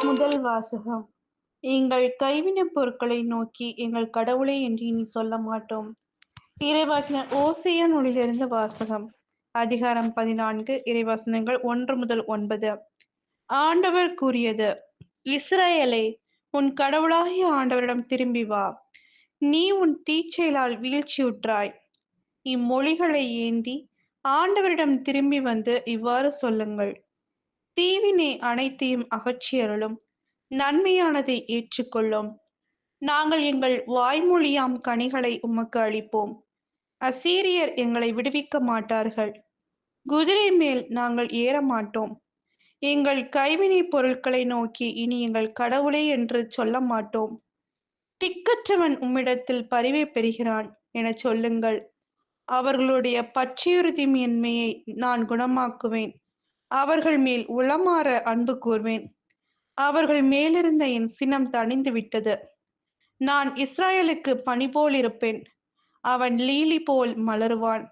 முதல் வாசகம். எங்கள் கைவினைப் பொருட்களை நோக்கி எங்கள் கடவுளே என்று இனி சொல்ல மாட்டோம். இறைவாக்கினர் ஓசையா நூலிலிருந்து வாசகம். அதிகாரம் 14, இறைவசனங்கள் 1 முதல் 9. ஆண்டவர் கூறியது: இஸ்ரவேலே, உன் கடவுளாகிய ஆண்டவரிடம் திரும்பி வா. நீ உன் தீச்செயலால் வீழ்ச்சியுற்றாய். இம்மொழிகளை ஏந்தி ஆண்டவரிடம் திரும்பி வந்து இவ்வாறு சொல்லுங்கள்: தீவினை அனைத்தையும் அகற்றியருளும், நன்மையானதை ஏற்றுக்கொள்ளும். நாங்கள் எங்கள் வாய்மொழியாம் கனிகளை உமக்கு அளிப்போம். அசீரியர் எங்களை விடுவிக்க மாட்டார்கள். குதிரை மேல் நாங்கள் ஏற மாட்டோம். எங்கள் கைவினைப் பொருட்களை நோக்கி இனி எங்கள் கடவுளே என்று சொல்ல மாட்டோம். திக்கற்றவன் உம்மிடத்தில் பரிவைப் பெறுகிறான் எனச் சொல்லுங்கள். அவர்களுடைய பற்றையுறுதியின்மையை நான் குணமாக்குவேன். அவர்கள் மேல் உளமாற அன்பு கூர்வேன். அவர்கள் மேலிருந்த என் சினம் தணிந்து விட்டது. நான் இஸ்ரவேலுக்கு பனி போல் இருப்பேன். அவன் லீலி போல் மலருவான்.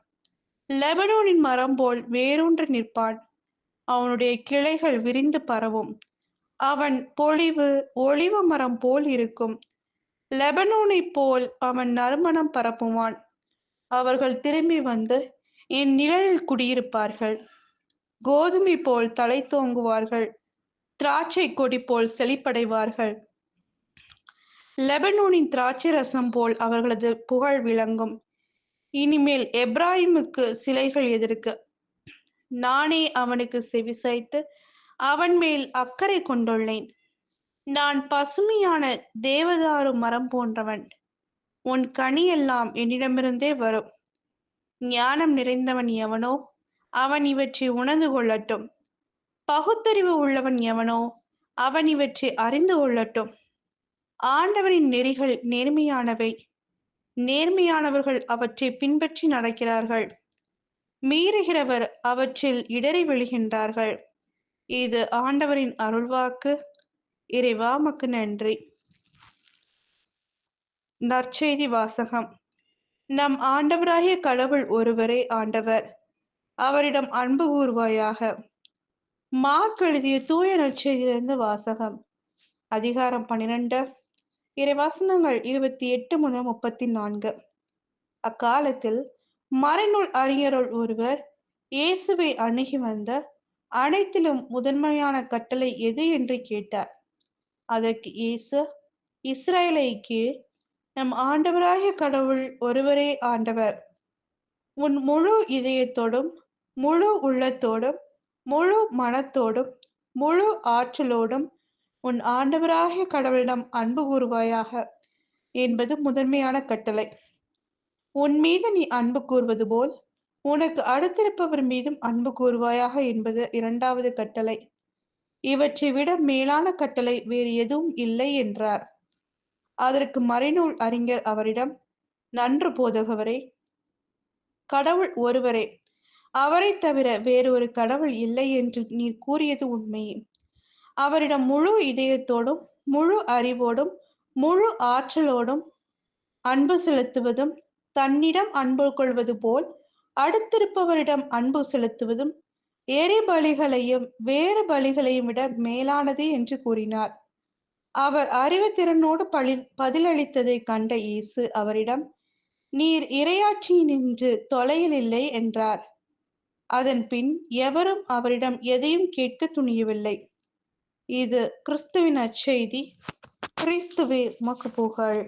லெபனோனின் மரம் போல் வேரூன்றி நிற்பான். அவனுடைய கிளைகள் விரிந்து பரவும். அவன் பொலிவு ஒலிவ மரம் போல் இருக்கும். லெபனோனைப் போல் அவன் நறுமணம் பரப்புவான். அவர்கள் திரும்பி வந்து என் நிழலில் குடியிருப்பார்கள். கோதுமை போல் தழைத்தோங்குவார்கள். திராட்சை கொடி போல் செழிப்படைவார்கள். லெபனோனின் திராட்சை ரசம் போல் அவர்களது புகழ் விளங்கும். இனிமேல் எப்பிராயீமுக்கு சிலைகள் எதற்கு? நானே அவனுக்கு செவிசாய்த்து அவன் மேல் அக்கறை கொண்டுள்ளேன். நான் பசுமையான தேவதாரு மரம் போன்றவன். உன் கனி எல்லாம் என்னிடமிருந்தே வரும். ஞானம் நிறைந்தவன் எவனோ அவன் இவற்றை உணர்ந்து கொள்ளட்டும். பகுத்தறிவு உள்ளவன் எவனோ அவன் இவற்றை அறிந்து கொள்ளட்டும். ஆண்டவரின் நெறிகள் நேர்மையானவை. நேர்மையானவர்கள் அவற்றை பின்பற்றி நடக்கிறார்கள். மீறுகிறவர் அவற்றில் இடறி விழுகின்றார்கள். இது ஆண்டவரின் அருள்வாக்கு. இறைவா, உமக்கு நன்றி. நற்செய்தி வாசகம். நம் ஆண்டவராகிய கடவுள் ஒருவரே ஆண்டவர். அவரிடம் அன்பு கூர்வாயாக. மார்க் எழுதிய தூய நற்செய்தியிலிருந்து வாசகம். அதிகாரம் 12, இறைவசனங்கள் 28 முதல் 34. அக்காலத்தில் மறைநூல் அறிஞருள் ஒருவர் இயேசுவை அணுகி வந்து, அனைத்திலும் முதன்மையான கட்டளை எது என்று கேட்டார். அதற்கு இயேசு, இஸ்ரவேலே கேள், நம் ஆண்டவராகிய கடவுள் ஒருவரே ஆண்டவர். உன் முழு இதயத்தோடும் முழு உள்ளத்தோடும் முழு மனத்தோடும் முழு ஆற்றலோடும் உன் ஆண்டவராகிய கடவுளிடம் அன்பு கூர்வாயாக என்பது முதன்மையான கட்டளை. உன் மீது நீ அன்பு கூர்வது போல் உனக்கு அடுத்திருப்பவர் மீதும் அன்பு கூர்வாயாக என்பது இரண்டாவது கட்டளை. இவற்றை விட மேலான கட்டளை வேறு எதுவும் இல்லை என்றார். அதற்கு மறைநூல் அறிஞர் அவரிடம், நன்று போதகரே, கடவுள் ஒருவரே, அவரைத் தவிர வேறொரு கடவுள் இல்லை என்று நீர் கூறியது உண்மையே. அவரிடம் முழு இதயத்தோடும் முழு அறிவோடும் முழு ஆற்றலோடும் அன்பு செலுத்துவதும், தன்னிடம் அன்பு கொள்வது போல் அடுத்திருப்பவரிடம் அன்பு செலுத்துவதும் எரிபலிகளையும் வேறு பலிகளையும் விட மேலானது என்று கூறினார். அவர் அறிவுத்திறனோடு பதிலளித்ததைக் கண்ட இயேசு அவரிடம், நீர் இறையாட்சியினின்று தொலையில் இல்லை என்றார். அதன் பின் எவரும் அவரிடம் எதையும் கேட்க துணியவில்லை. இது கிறிஸ்துவின் நற்செய்தி. கிறிஸ்துவே உமக்கு புகழ்.